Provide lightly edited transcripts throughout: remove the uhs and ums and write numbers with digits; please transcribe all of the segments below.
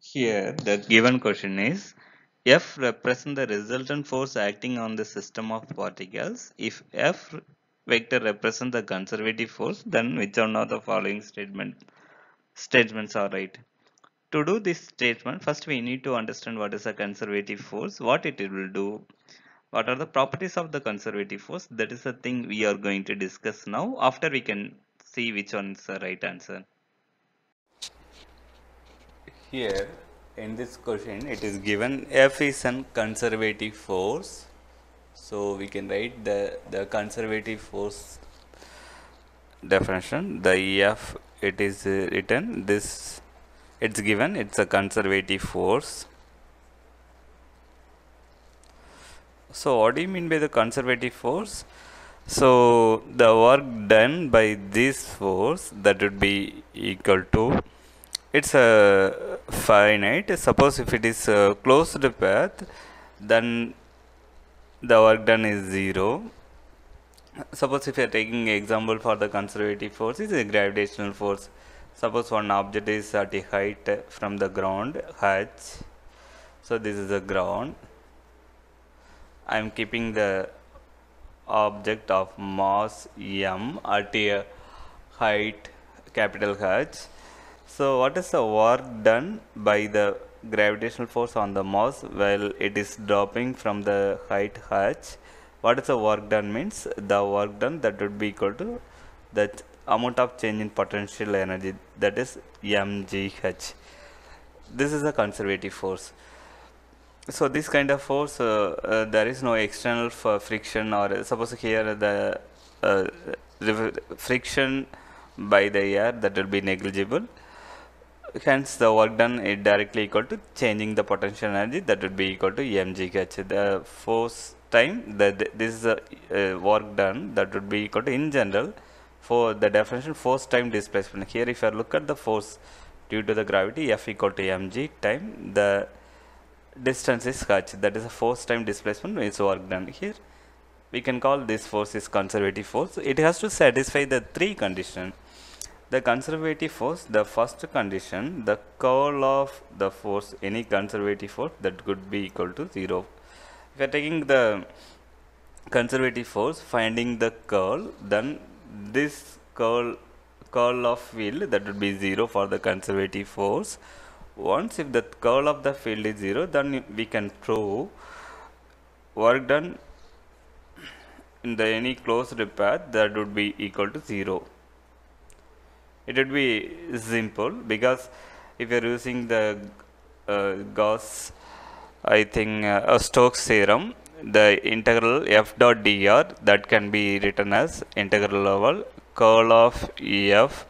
Here, the given question is F represents the resultant force acting on the system of particles. If F vector represents the conservative force, then which one of the following statements are right? To do this statement, first we need to understand what is a conservative force, what it will do, what are the properties of the conservative force. That is the thing we are going to discuss now. After we can see which one is the right answer. Here in this question it is given F is an conservative force. So we can write the conservative force definition. The F it is written this, it's given, it's a conservative force. So what do you mean by the conservative force? So the work done by this force that would be equal to, it's a finite. Suppose if it is a closed path, then the work done is 0. Suppose if you are taking example for the conservative force is a gravitational force. Suppose one object is at a height from the ground h. So this is the ground. I am keeping the object of mass m at a height capital H. So what is the work done by the gravitational force on the mass while it is dropping from the height h? What is the work done means? The work done that would be equal to the amount of change in potential energy, that is mgh. This is a conservative force. So this kind of force, there is no external friction, or suppose here the uh, friction by the air, that will be negligible. Hence the work done is directly equal to changing the potential energy, that would be equal to mgh. The force time, this is a work done, that would be equal to, in general, for the definition, force time displacement. Here if I look at the force due to the gravity, F equal to mg time the distance is h, that is a force time displacement is work done. Here we can call this force is conservative force. It has to satisfy the three conditions. The conservative force, the first condition, the curl of the force, any conservative force, that could be equal to 0. If you are taking the conservative force, finding the curl, then this curl of field, that would be 0 for the conservative force. Once if the curl of the field is 0, then we can prove work done in the any closed path, that would be equal to 0. It would be simple, because if you are using the Gauss, I think Stokes theorem, the integral f dot dr, that can be written as integral over curl of f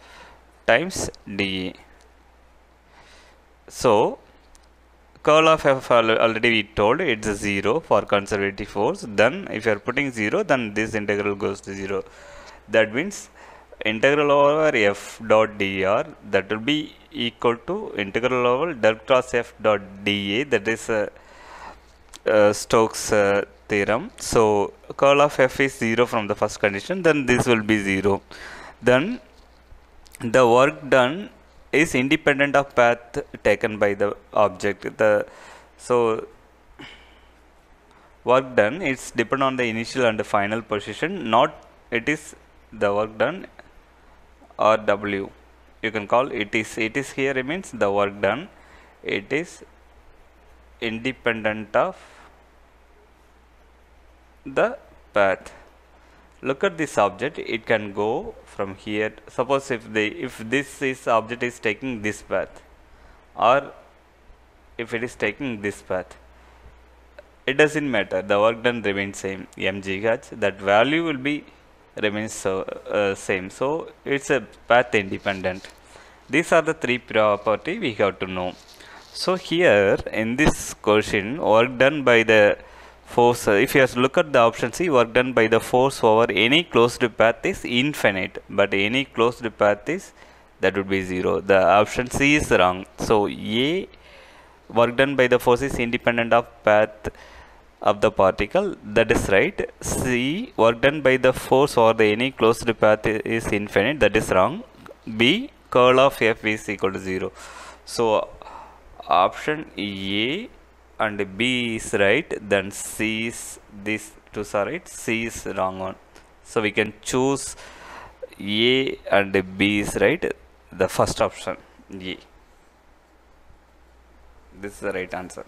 times dE. So curl of f already we told it's a 0 for conservative force. Then if you are putting 0, then this integral goes to 0. That means integral over f dot dr, that will be equal to integral over del cross f dot dA, that is Stokes theorem. So curl of f is 0 from the first condition, then this will be 0. Then the work done is independent of path taken by the object. So work done is depend on the initial and the final position, not it is the work done or W. You can call it is here means the work done, it is independent of the path. Look at this object, it can go from here. Suppose if this object is taking this path, or if it is taking this path, it doesn't matter, the work done remains same, mgh, that value will be remains same. So it's a path independent. These are the three property we have to know. So here in this question, work done by the force, if you look at the option C, work done by the force over any closed path is infinite, but any closed path is, that would be 0. The option C is wrong. So A, work done by the force is independent of path of the particle, that is right. C, work done by the force over the any closed path is infinite, that is wrong. B, curl of F is equal to 0. So option A and B is right, then C is, these two are right, C is wrong one. So we can choose A and B is right, the first option A. This is the right answer.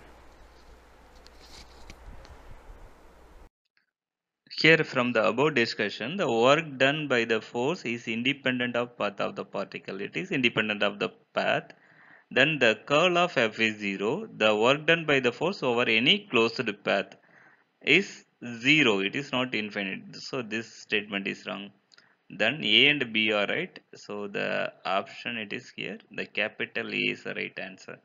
Here from the above discussion, the work done by the force is independent of path of the particle. It is independent of the path. Then the curl of F is 0. The work done by the force over any closed path is 0. It is not infinite. So this statement is wrong. Then A and B are right. So the option it is here. The capital A is the right answer.